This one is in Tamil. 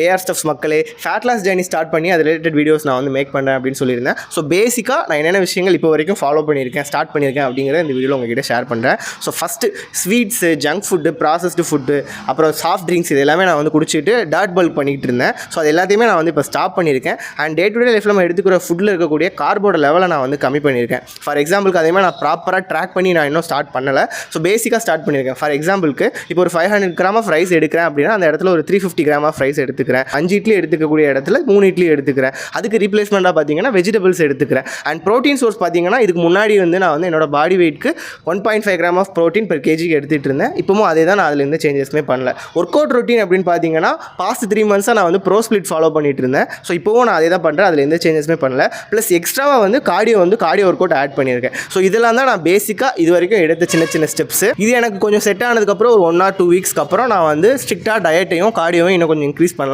ஏஆர் ஸ்டப்ஸ் மக்களே ஃபேட் லாஸ் ஜர்னி ஸ்டார்ட் பண்ணி அது ரிலேட்டட் வீடியோஸ் நான் வந்து மேக் பண்ணுறேன் அப்படின்னு சொல்லியிருந்தேன். ஸோ பேசிக்காக நான் என்னென்ன விஷயங்கள் இப்போ வரைக்கும் ஃபாலோ பண்ணியிருக்கேன், ஸ்டார்ட் பண்ணியிருக்கேன் அப்படிங்கிற இந்த வீடியோவில் உங்ககிட்ட ஷேர் பண்ணுறேன். So first sweets, junk food, processed food, அப்புறம் சாஃப்ட் ட்ரிங்க்ஸ் இது எல்லாமே நான் வந்து குடிச்சிட்டு டாட் பல்க் பண்ணிகிட்டு இருந்தேன். ஸோ அது எல்லாத்தையுமே நான் வந்து இப்போ ஸ்டாப் பண்ணியிருக்கேன். அண்ட் டே டு டே லைஃப்பில் நம்ம எடுத்துக்கிற ஃபுட்டில் இருக்கக்கூடிய கார்போட லெவலை நான் வந்து கம்மி பண்ணியிருக்கேன். ஃபார் எக்ஸாம்பிளுக்கு அதே மாதிரி நான் ப்ராப்பராக ட்ராக் பண்ணி நான் இன்னும் ஸ்டார்ட் பண்ணலை. ஸோ பேசிக்காக ஸ்டார்ட் பண்ணியிருக்கேன். ஃபார் எக்ஸாம்பிளுக்கு இப்போ ஒரு 500 கிராம் ஆஃப் ரைஸ் எடுக்கிறேன் அப்படின்னா அந்த இடத்துல ஒரு 350 கிராம் ஆஃப் ரைஸ் எடுத்துக்கிறேன். 5 இட்லி எடுத்துக்கக்கூடிய இடத்துல 3 இட்லி எடுத்துக்கிறேன். அதுக்கு ரீப்ளேஸ்மெண்ட்டாக பார்த்தீங்கன்னா வெஜிடபிள்ஸ் எடுத்துக்கிறேன். அண்ட் ப்ரோட்டீன் சோர்ஸ் பார்த்தீங்கன்னா இதுக்கு முன்னாடி வந்து நான் வந்து என்னோட பாடி வெயிட்க்கு 1.5 கிராம் ஆஃப் ப்ரோட்டீன் per கேஜிக்கு எடுத்துகிட்டு இருந்தேன். இப்போவும் அதே தான், நான் அதில் எந்த சேஞ்சஸுமே பண்ணல. ஒர்க் அவுட் ரொட்டீன் அப்படின்னு பார்த்தீங்கன்னா பாஸ்ட் 3 மந்த்ஸாக நான் வந்து ப்ரோ ஸ்பிளிட் ஃபாலோ பண்ணிட்டு இருந்தேன். ஸோ இப்போவும் நான் அதே தான் பண்ணுறேன், அதில் எந்த சேஞ்சஸுமே பண்ணல. ப்ளஸ் எக்ஸ்ட்ராவாக வந்து கார்டியோ ஒர்க் அவுட் ஆட் பண்ணியிருக்கேன். ஸோ இதெல்லாம் தான் நான் பேசிக்காக இது வரைக்கும் எடுத்த சின்ன சின்ன ஸ்டெப்ஸ். இது எனக்கு கொஞ்சம் செட் ஆனதுக்கப்புறம் ஒரு 1 or 2 வீக்ஸ்க்கு அப்புறம் நான் வந்து ஸ்ட்ரிக்டாக டயட்டையும் கார்டியோவையும் இன்னும் கொஞ்சம் இன்க்ரீஸ் பண்ணலாம்